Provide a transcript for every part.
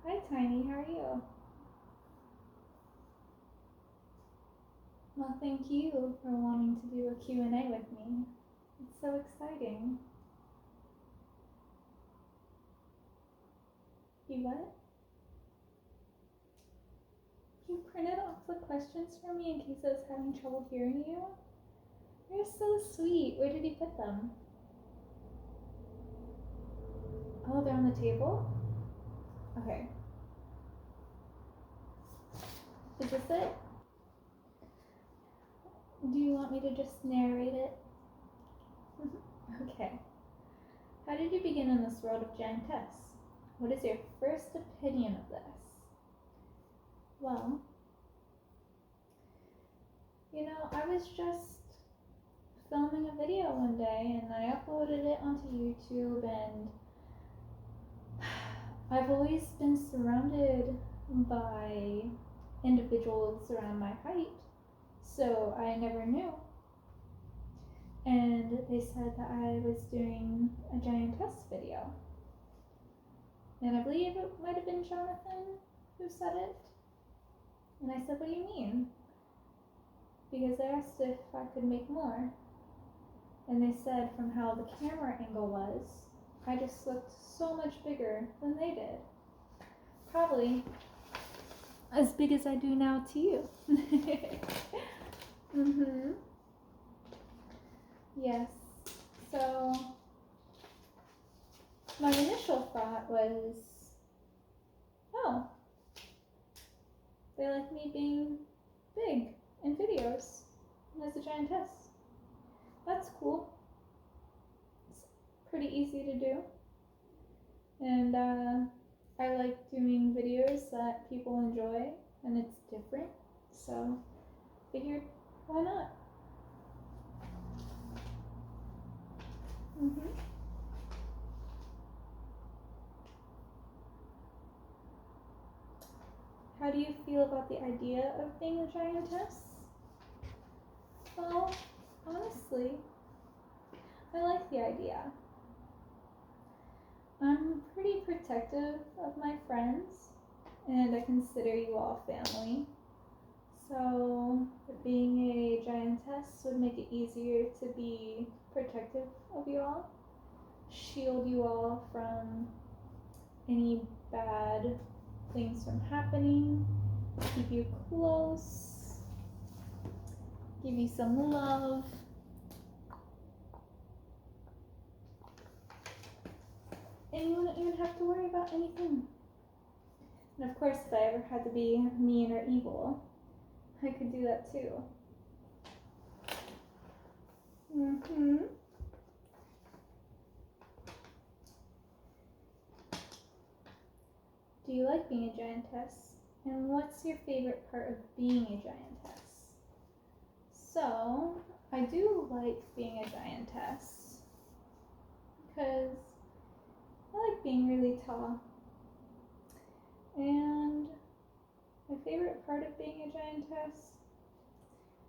Hi Tiny, how are you? Well, thank you for wanting to do a Q&A with me. It's so exciting. You what? You printed off the questions for me in case I was having trouble hearing you? You're so sweet. Where did you put them? Oh, they're on the table? Okay. Is this it? Do you want me to just narrate it? Okay. How did you begin in this world of Giantess? What is your first opinion of this? Well, I was just filming a video one day and I uploaded it onto YouTube, and I've always been surrounded by individuals around my height, so I never knew. And they said that I was doing a Giantess video. And I believe it might have been Jonathan who said it. And I said, what do you mean? Because I asked if I could make more. And they said from how the camera angle was, I just looked so much bigger than they did. Probably as big as I do now to you. Yes. So my initial thought was, oh, they like me being big in videos as a giantess. That's cool. It's pretty easy to do. And I like doing videos that people enjoy, and it's different. So figured, why not? How do you feel about the idea of being a giantess? Well, honestly, I like the idea. I'm pretty protective of my friends, and I consider you all family. So being a giantess would make it easier to be protective of you all, shield you all from any bad things from happening, keep you close, give you some love. And you wouldn't even have to worry about anything. And of course, if I ever had to be mean or evil, I could do that too. Do you like being a giantess? And what's your favorite part of being a giantess? So, I do like being a giantess because I like being really tall. And my favorite part of being a giantess,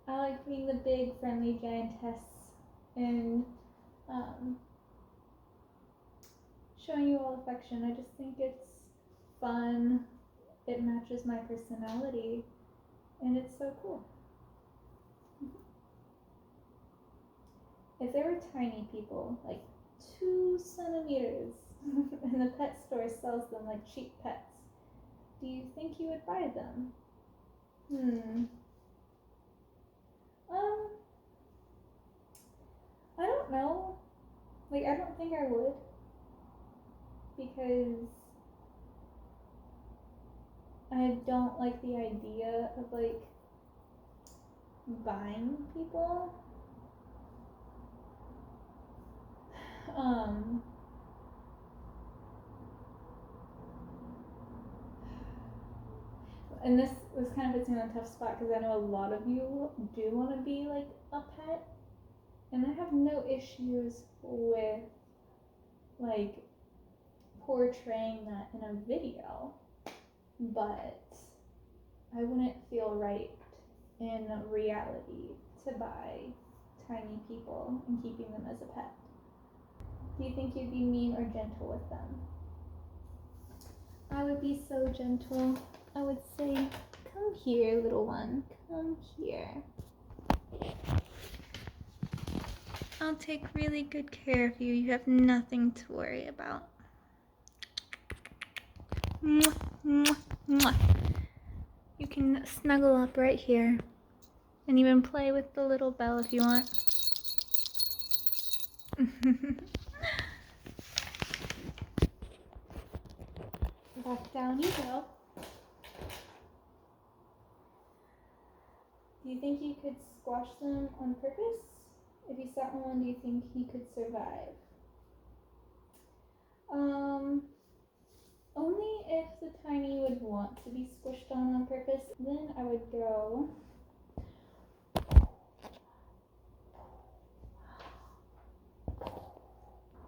I like being the big friendly giantess and showing you all affection. I just think it's fun. It matches my personality, and it's so cool. If there were tiny people, like 2 centimeters, and the pet store sells them like cheap pets, do you think you would buy them? I don't know. Like, I don't think I would, because I don't like the idea of, like, buying people. And this kind of puts me in a tough spot because I know a lot of you do want to be like a pet, and I have no issues with like portraying that in a video, but I wouldn't feel right in reality to buy tiny people and keeping them as a pet. Do you think you'd be mean or gentle with them? I would be so gentle. I would say, come here, little one. Come here. I'll take really good care of you. You have nothing to worry about. Mwah, mwah, mwah. You can snuggle up right here and even play with the little bell if you want. Back down you go. Do you think you could squash them on purpose? If you sat on one, do you think he could survive? Only if the tiny would want to be squished on purpose. Then I would go.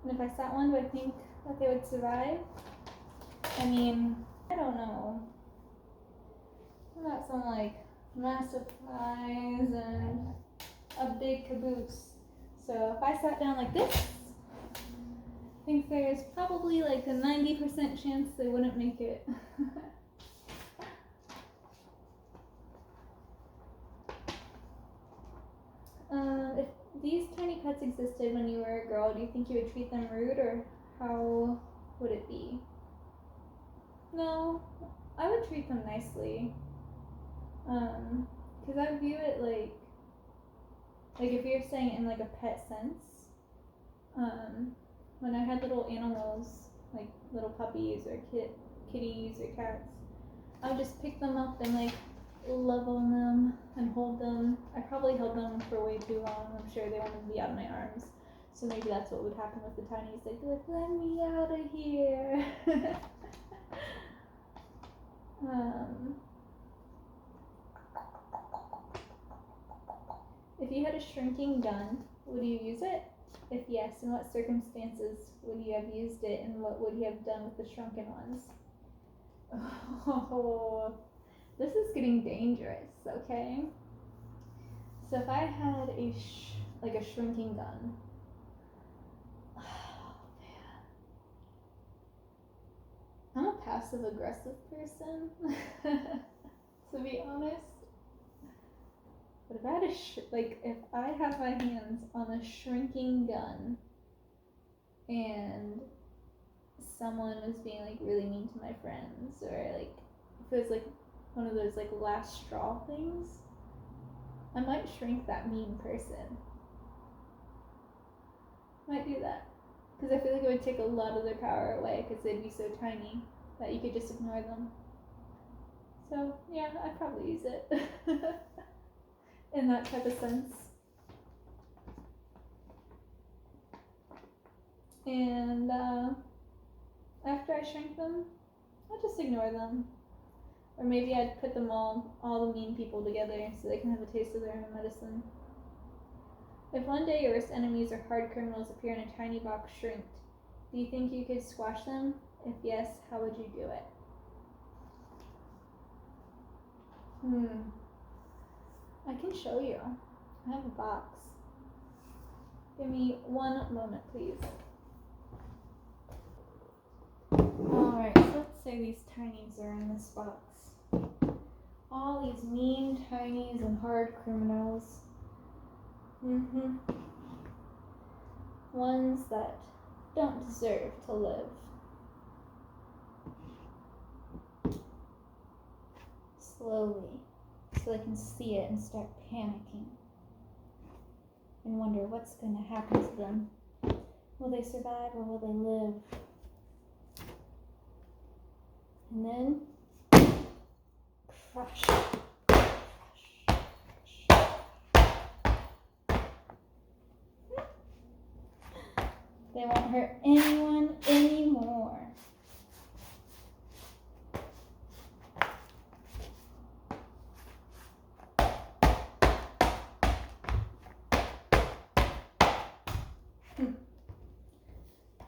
And if I sat one, do I think that they would survive? I mean, I don't know. I got some like massive thighs and a big caboose. So if I sat down like this, I think there's probably like a 90% chance they wouldn't make it. If these tiny pets existed when you were a girl, do you think you would treat them rude, or how would it be? No, I would treat them nicely. Because I view it like if you're saying it in like a pet sense, when I had little animals, like little puppies or kitties or cats, I would just pick them up and like love on them and hold them. I probably held them for way too long. I'm sure they wanted to be out of my arms. So maybe that's what would happen with the tinies. They'd be like, let me out of here. If you had a shrinking gun, would you use it? If yes, in what circumstances would you have used it, and what would you have done with the shrunken ones? Oh, this is getting dangerous, okay? So if I had a shrinking gun, oh man, I'm a passive aggressive person, to be honest. But if I had if I had my hands on a shrinking gun and someone was being like really mean to my friends, or like if it was like one of those like last straw things, I might shrink that mean person. Might do that. Because I feel like it would take a lot of their power away because they'd be so tiny that you could just ignore them. So yeah, I'd probably use it. In that type of sense. And after I shrink them, I'll just ignore them. Or maybe I'd put them all the mean people together so they can have a taste of their own medicine. If one day your worst enemies or hard criminals appear in a tiny box shrinked, do you think you could squash them? If yes, how would you do it? I can show you. I have a box. Give me one moment, please. Alright, so let's say these tinies are in this box. All these mean tinies and hard criminals. Ones that don't deserve to live. Slowly, so they can see it and start panicking and wonder what's going to happen to them. Will they survive or will they live? And then crush. They won't hurt anyone anymore.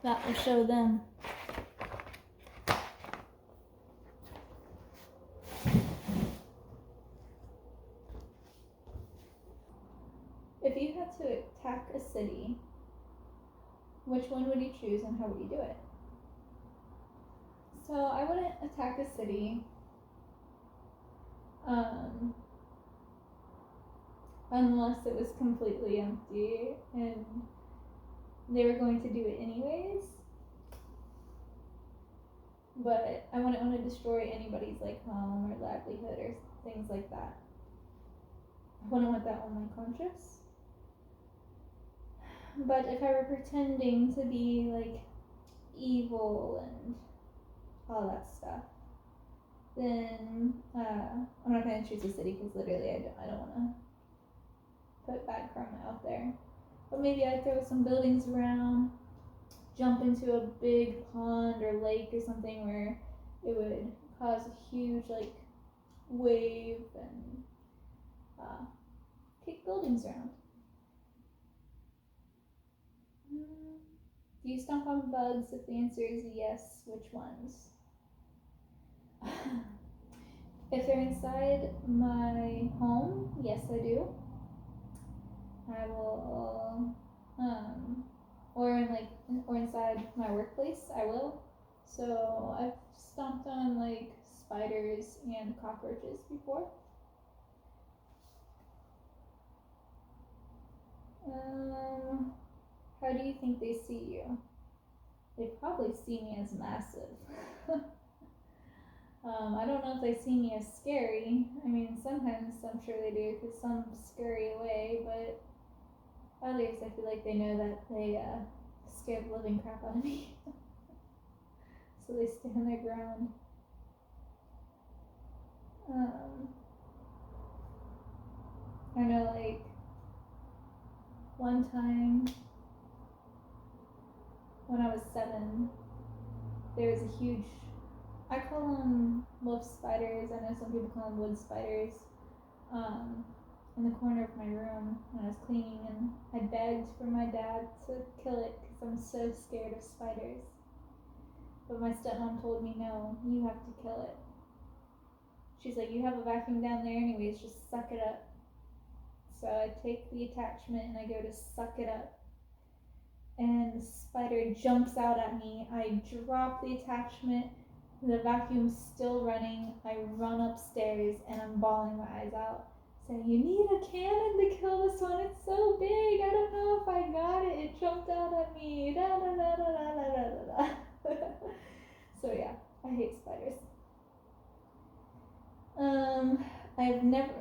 That will show them. If you had to attack a city, which one would you choose and how would you do it? So I wouldn't attack a city. Unless it was completely empty and they were going to do it anyways. But I wouldn't want to destroy anybody's like home or livelihood or things like that. I wouldn't want that on my conscience. But if I were pretending to be like evil and all that stuff, then I'm not gonna choose a city because literally I don't want to put bad karma out there. But maybe I'd throw some buildings around, jump into a big pond or lake or something where it would cause a huge like wave and kick buildings around. Do you stomp on bugs? If the answer is yes, which ones? If they're inside my home, yes I do. I will, or inside my workplace, I will. So I've stomped on like spiders and cockroaches before. How do you think they see you? They probably see me as massive. I don't know if they see me as scary. I mean, sometimes I'm sure they do because some scurry away, but others I feel like they know that they scare the living crap out of me. So they stand their ground. I know like one time when I was 7, there was a huge, I call them wolf spiders, I know some people call them wood spiders, in the corner of my room when I was cleaning, and I begged for my dad to kill it because I'm so scared of spiders. But my stepmom told me, no, you have to kill it. She's like, you have a vacuum down there anyways, just suck it up. So I take the attachment and I go to suck it up. And the spider jumps out at me. I drop the attachment. The vacuum's still running. I run upstairs and I'm bawling my eyes out, saying, you need a cannon to kill this one. It's so big. I don't know if I got it. It jumped out at me. Da, da, da, da, da, da, da, da. So yeah, I hate spiders. I've never,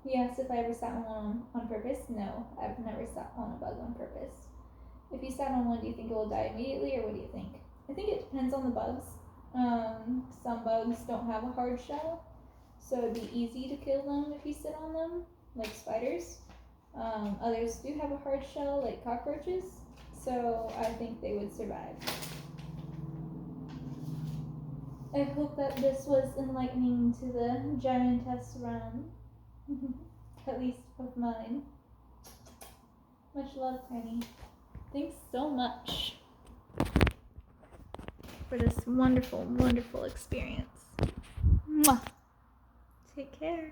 yes, if I ever sat on one on purpose, no, I've never sat on a bug on purpose. If you sat on one, do you think it will die immediately, or what do you think? I think it depends on the bugs. Some bugs don't have a hard shell, so it'd be easy to kill them if you sit on them, like spiders. Others do have a hard shell, like cockroaches, so I think they would survive. I hope that this was enlightening to the Giantess realm, at least of mine. Much love, Penny. Thanks so much for this wonderful, wonderful experience. Mwah. Take care.